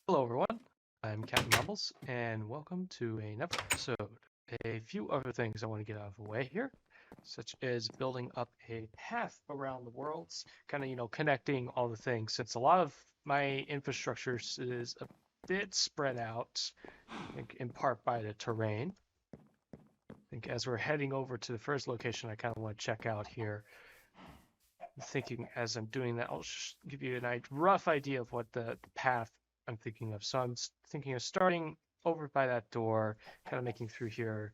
Hello, everyone. I'm Captain Mumbles, and welcome to another episode. A few other things I want to get out of the way here, such as building up a path around the worlds, kind of, connecting all the things, since a lot of my infrastructure is a bit spread out, I think, in part by the terrain. I think as we're heading over to the first location, I kind of want to check out here. I'm thinking as I'm doing that, I'll just give you a rough idea of what the path I'm thinking of. So I'm thinking of starting over by that door, kind of making through here,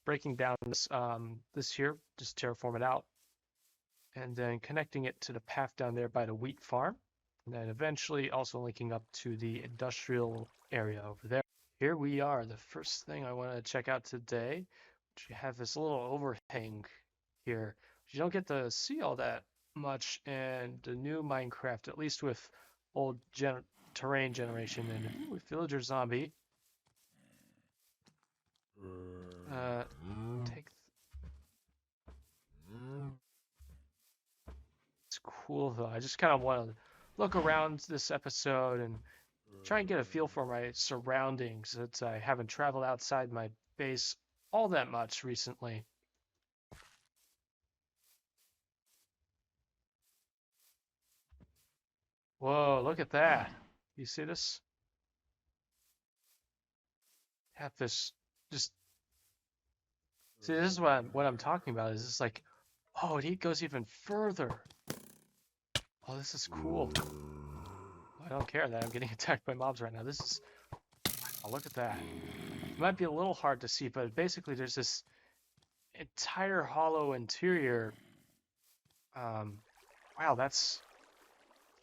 breaking down this here, just terraform it out, and then connecting it to the path down there by the wheat farm, and then eventually also linking up to the industrial area over there. Here we are. The first thing I want to check out today, you have this little overhang here. You don't get to see all that much in the new Minecraft, at least with old terrain generation. And with villager zombie, uh, take it's cool though. I just kind of want to look around this episode and try and get a feel for my surroundings, since I haven't traveled outside my base all that much recently. Whoa, look at that. You see this? Have this just see this is what I'm talking about. Is this like, oh, it goes even further. Oh, this is cool. I don't care that I'm getting attacked by mobs right now. This is, oh, look at that. It might be a little hard to see, but basically there's this entire hollow interior. Um, wow, that's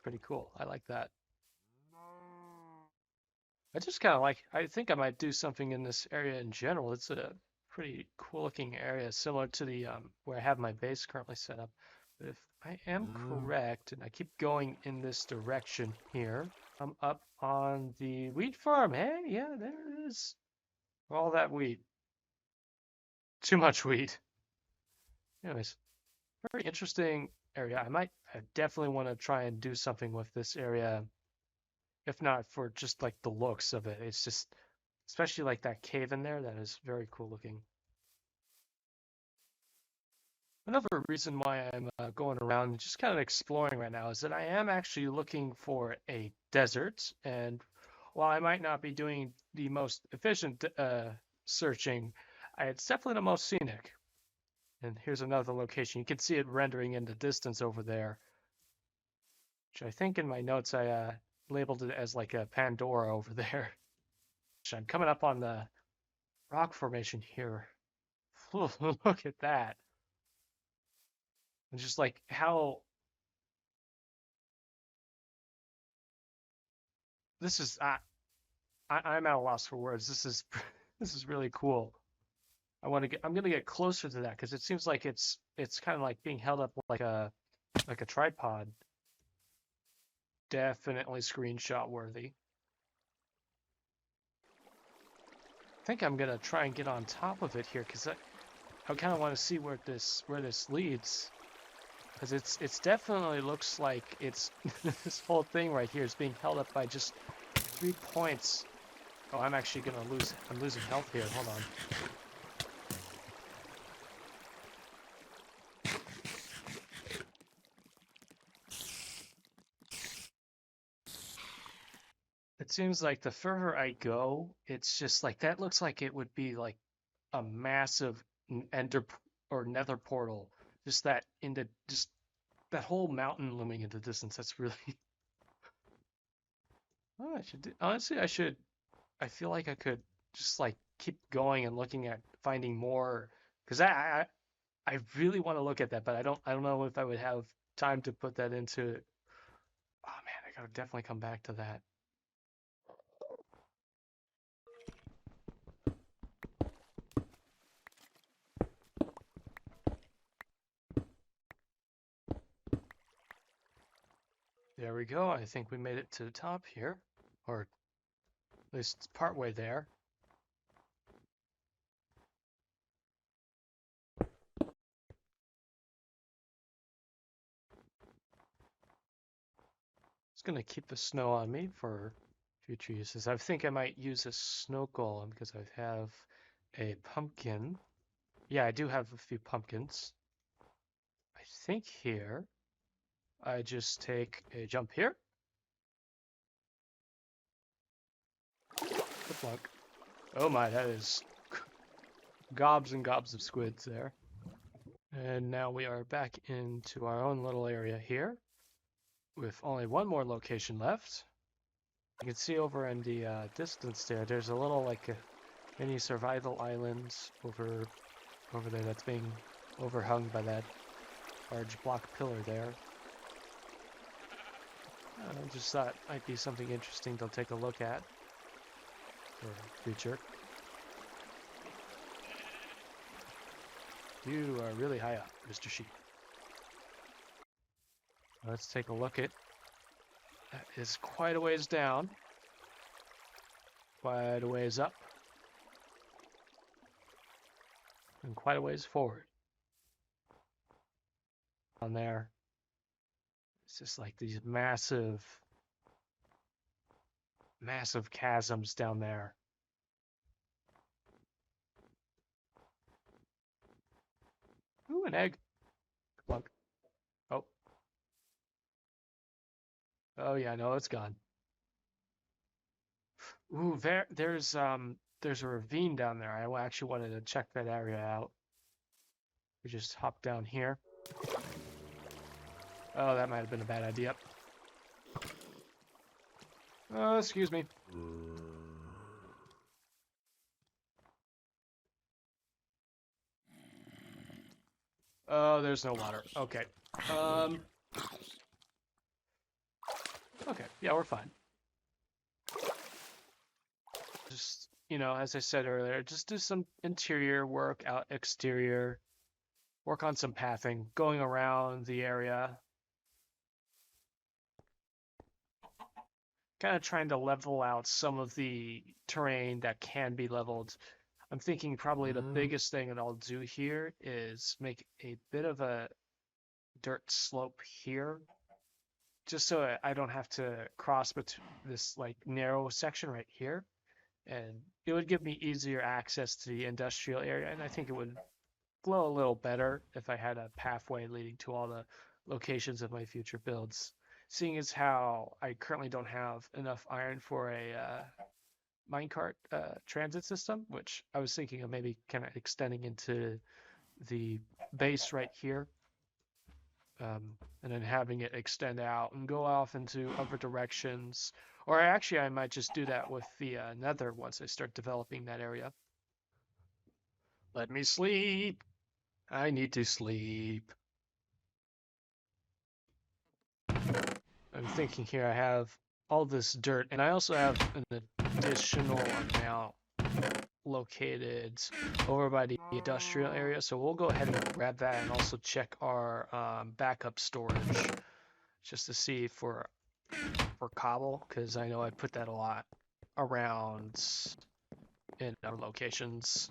pretty cool. I like that. I just kind of like, I think I might do something in this area in general. It's a pretty cool looking area, similar to the where I have my base currently set up. But if I am correct, and I keep going in this direction here, I'm up on the wheat farm. Hey, yeah, there it is. All that wheat. Too much wheat. Anyways, very interesting area. I definitely want to try and do something with this area, if not for just like the looks of it. It's just, especially like that cave in there, that is very cool looking. Another reason why I'm going around and just kind of exploring right now is that I am actually looking for a desert. And while I might not be doing the most efficient searching, it's definitely the most scenic. And here's another location. You can see it rendering in the distance over there, which I think in my notes I labeled it as like a Pandora over there. I'm coming up on the rock formation here. Look at that. And just like how this is I'm at a loss for words. This is this is really cool. I'm gonna get closer to that because it seems like it's kind of like being held up like a tripod. Definitely screenshot worthy. I think I'm gonna try and get on top of it here because I kind of want to see where this leads, because it's definitely looks like it's this whole thing right here is being held up by just 3 points. Oh, I'm actually gonna lose. I'm losing health here. Hold on. It seems like the further I go, it's just like that looks like it would be like a massive ender or nether portal. Just that in the just that whole mountain looming in the distance. That's really. Oh, I should do, honestly. I should. I feel like I could just like keep going and looking at finding more, because I really want to look at that, but I don't know if I would have time to put that into. Oh man, I gotta definitely come back to that. There we go. I think we made it to the top here, or at least partway there. It's gonna keep the snow on me for Future uses. I think I might use a snow golem because I have a pumpkin. Yeah, I do have a few pumpkins. I think here I just take a jump here. Flunk. Oh my, that is gobs and gobs of squids there. And now we are back into our own little area here with only one more location left. You can see over in the distance there, there's a little like a mini survival island over there that's being overhung by that large block pillar there. I just thought might be something interesting to take a look at for future. You are really high up, Mr. Sheep. Let's take a look at. That is quite a ways down. Quite a ways up. And quite a ways forward. On there. It's just like these massive chasms down there. Ooh, an egg. Plug. Oh. Oh yeah, no, it's gone. Ooh, there's a ravine down there. I actually wanted to check that area out. We just hop down here. Oh, that might have been a bad idea. Oh, excuse me. Oh, there's no water. Okay. Okay, yeah, we're fine. Just, as I said earlier, just do some interior work, exterior, work on some pathing, going around the area. Kind of trying to level out some of the terrain that can be leveled. I'm thinking probably the biggest thing that I'll do here is make a bit of a dirt slope here, just so I don't have to cross this like narrow section right here. And it would give me easier access to the industrial area, and I think it would flow a little better if I had a pathway leading to all the locations of my future builds. Seeing as how I currently don't have enough iron for a minecart transit system, which I was thinking of maybe kind of extending into the base right here, and then having it extend out and go off into other directions. Or actually, I might just do that with the nether once I start developing that area. Let me sleep. I need to sleep. I'm thinking here I have all this dirt, and I also have an additional amount located over by the industrial area, so we'll go ahead and grab that and also check our backup storage just to see for cobble, because I know I put that a lot around in other locations.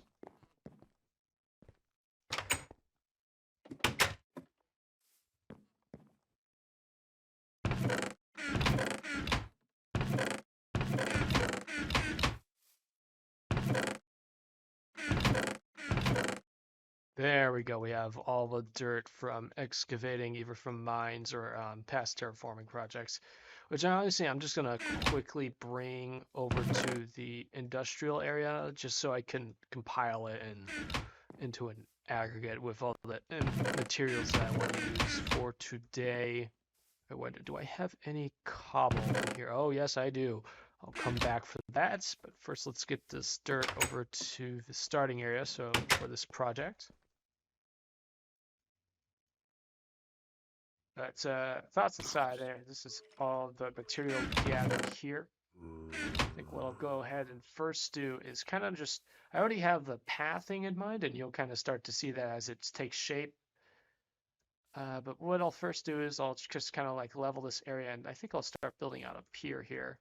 There we go. We have all the dirt from excavating, either from mines or past terraforming projects, which honestly I'm just gonna quickly bring over to the industrial area just so I can compile it into an aggregate with all the materials that I want to use for today. I wonder, do I have any cobble in here? Oh, yes, I do. I'll come back for that, but first let's get this dirt over to the starting area for this project. But thoughts aside, this is all the material gathered here. I think what I'll go ahead and first do is kind of I already have the pathing in mind, and you'll kind of start to see that as it takes shape. But what I'll first do is I'll just kind of like level this area, and I think I'll start building out a pier here.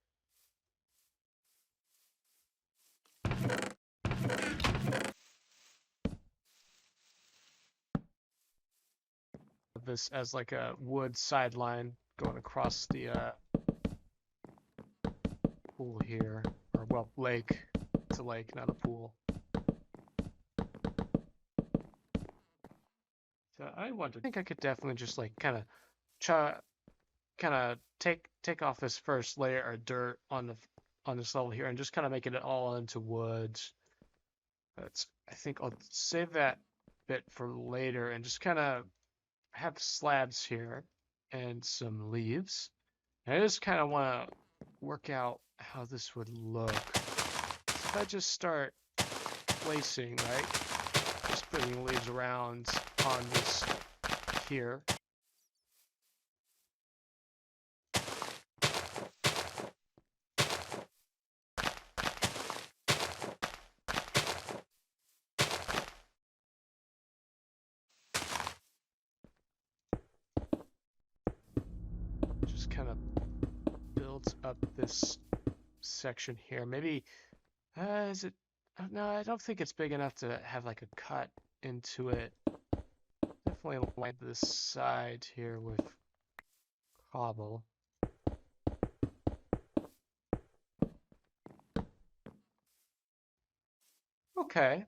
This as like a wood sideline going across the pool here. Or, well, lake. It's a lake, not a pool. So I think I could definitely just like kind of take off this first layer of dirt on this level here and just kind of make it all into woods. I think I'll save that bit for later and just kind of have slabs here and some leaves. And I just kind of want to work out how this would look. So if I just start placing, right, just putting leaves around on this here. Just kind of builds up this section here. Maybe, is it? No, I don't think it's big enough to have like a cut into it. Definitely line this side here with cobble. Okay.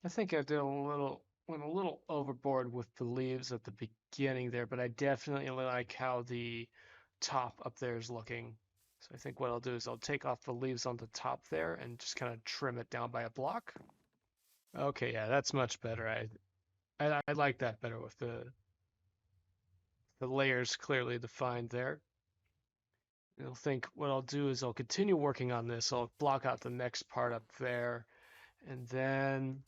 I think I did went a little overboard with the leaves at the beginning there, but I definitely like how the top up there is looking. So I think what I'll do is I'll take off the leaves on the top there and just kind of trim it down by a block. Okay, yeah, that's much better. I like that better with the layers clearly defined there. I'll think what I'll do is I'll continue working on this. I'll block out the next part up there, and then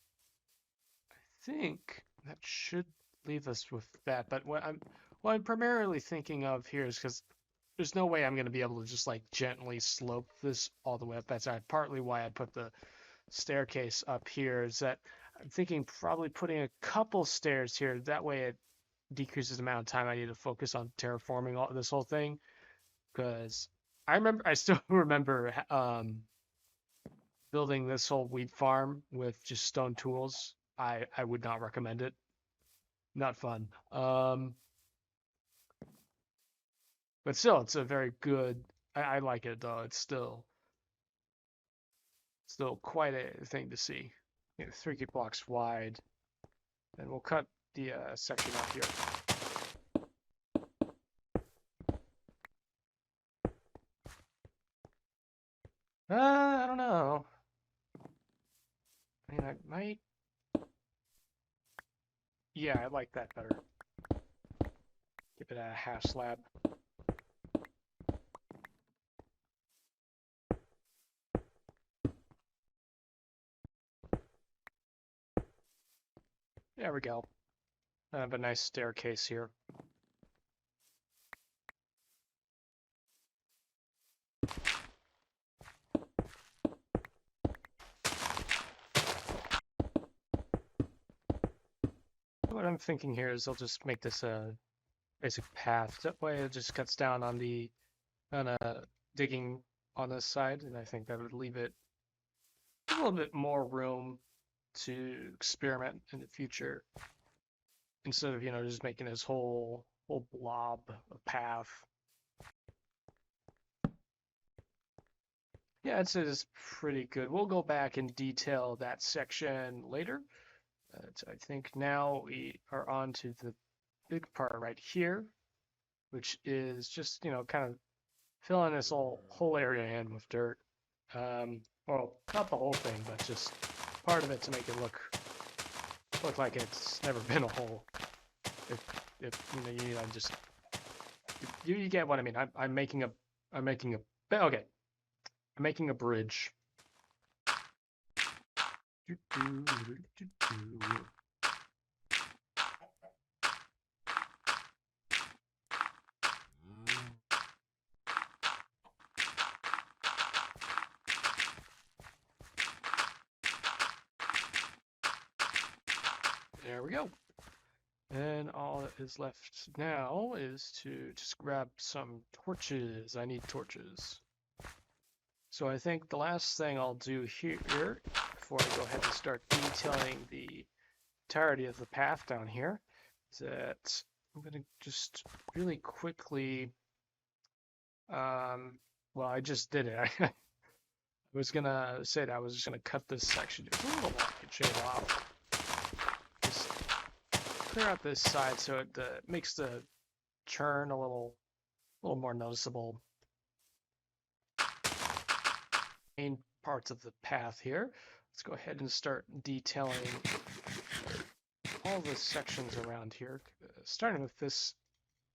I think that should leave us with that. But what I'm primarily thinking of here is because there's no way I'm going to be able to just like gently slope this all the way up. That's partly why I put the staircase up here. Is that I'm thinking probably putting a couple stairs here. That way it decreases the amount of time I need to focus on terraforming this whole thing. Because I still remember building this whole wheat farm with just stone tools. I would not recommend it. Not fun. But still, it's a very good. I like it though. It's still quite a thing to see. 3 blocks wide, and we'll cut the section off here. I don't know. I mean, I might. Yeah, I like that better. Give it a half slab. There we go. I have a nice staircase here. What I'm thinking here is I'll just make this a basic path. That way it just cuts down on the digging on this side, and I think that would leave it a little bit more room to experiment in the future instead of just making this whole blob of path. Yeah, I'd say this is pretty good. We'll go back and detail that section later. I think now we are on to the big part right here, which is just kind of filling this whole area in with dirt. Well, not the whole thing, but just part of it to make it look like it's never been a hole. If I'm just you get what I mean. I'm making a okay. I'm making a bridge. There we go. And all that is left now is to just grab some torches. I need torches. So I think the last thing I'll do here, before I go ahead and start detailing the entirety of the path down here, is that I'm going to just really quickly Well, I just did it. I was gonna say that I was just gonna cut this section. It's a little long to shave off. Just clear out this side so it makes the churn a little more noticeable. Main parts of the path here. Let's go ahead and start detailing all the sections around here. Starting with this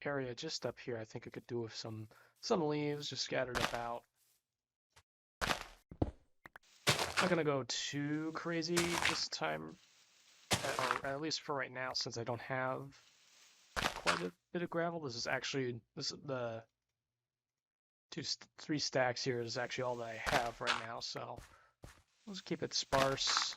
area just up here, I think I could do with some leaves just scattered about. Not gonna go too crazy this time, or at least for right now, since I don't have quite a bit of gravel. This is the three stacks here is actually all that I have right now, so let's keep it sparse.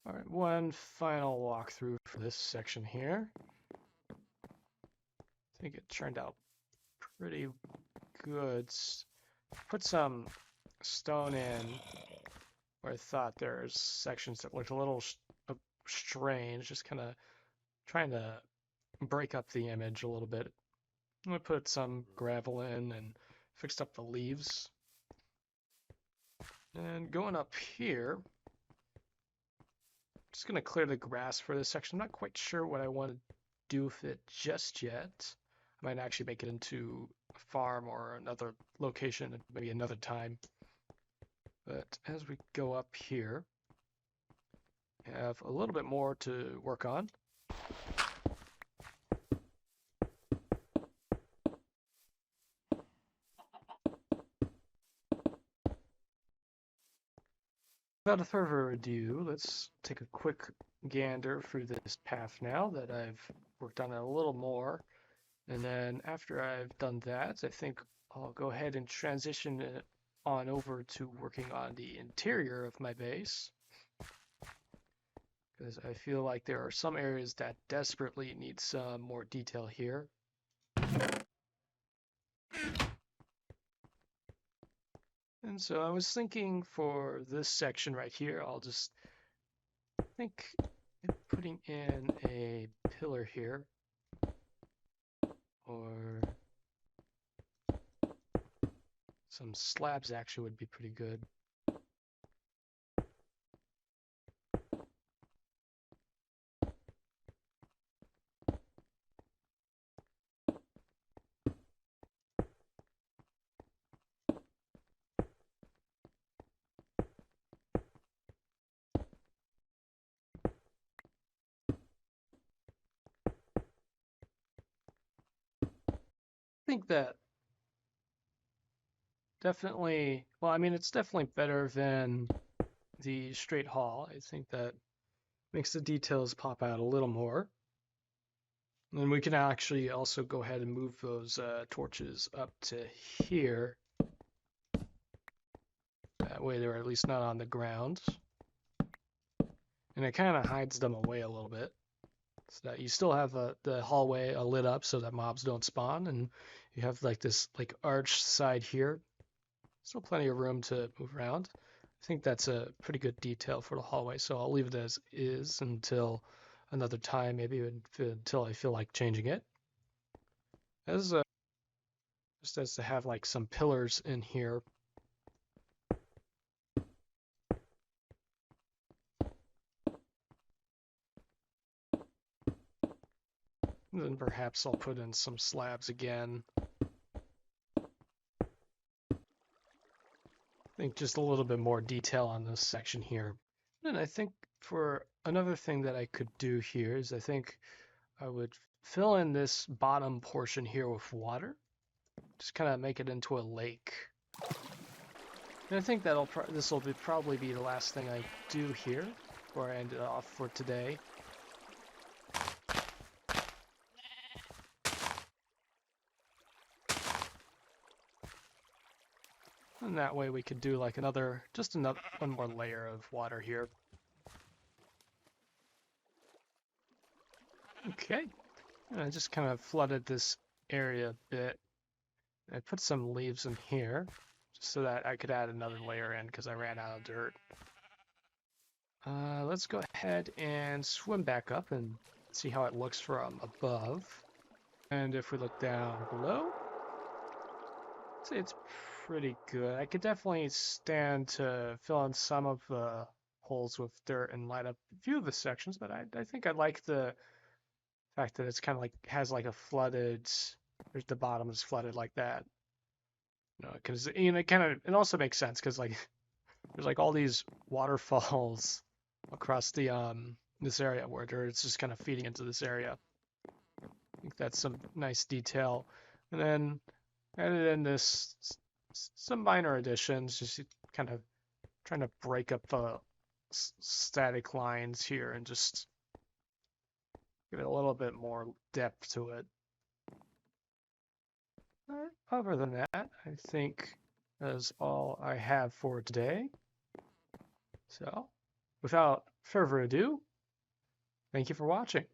All right, one final walkthrough for this section here. I think it turned out pretty good. Put some stone in where I thought there's sections that looked a little strange, just kind of trying to break up the image a little bit. I'm gonna put some gravel in and fixed up the leaves. And going up here, just gonna clear the grass for this section. I'm not quite sure what I want to do with it just yet. I might actually make it into a farm or another location at maybe another time. But as we go up here, we have a little bit more to work on. Without further ado, let's take a quick gander through this path now that I've worked on it a little more. And then after I've done that, I think I'll go ahead and transition it on over to working on the interior of my base. Because I feel like there are some areas that desperately need some more detail here. And so I was thinking for this section right here, I'll just think putting in a pillar here, or some slabs actually would be pretty good. I think that definitely, well, I mean, it's definitely better than the straight hall. I think that makes the details pop out a little more. And we can actually also go ahead and move those torches up to here. That way they're at least not on the ground. And it kind of hides them away a little bit. So that you still have the hallway lit up so that mobs don't spawn. And you have like this arch side here. Still plenty of room to move around. I think that's a pretty good detail for the hallway, so I'll leave it as is until another time, maybe until I feel like changing it. As just as to have like some pillars in here. And then perhaps I'll put in some slabs again. I think just a little bit more detail on this section here. And I think for another thing that I could do here is I think I would fill in this bottom portion here with water. Just kind of make it into a lake. And I think this will probably be the last thing I do here before I end it off for today. And that way we could do like one more layer of water here. Okay. And I just kind of flooded this area a bit. I put some leaves in here just so that I could add another layer in because I ran out of dirt. Let's go ahead and swim back up and see how it looks from above. And if we look down below, I'd say it's pretty good. I could definitely stand to fill in some of the holes with dirt and light up a few of the sections, but I think I like the fact that it's kind of like has like a flooded, there's the bottom is flooded like that. Because it also makes sense because like there's like all these waterfalls across the this area where it's just kind of feeding into this area. I think that's some nice detail. And then added in some minor additions, just kind of trying to break up the static lines here and just give it a little bit more depth to it. Other than that, I think that's all I have for today. So, without further ado, thank you for watching.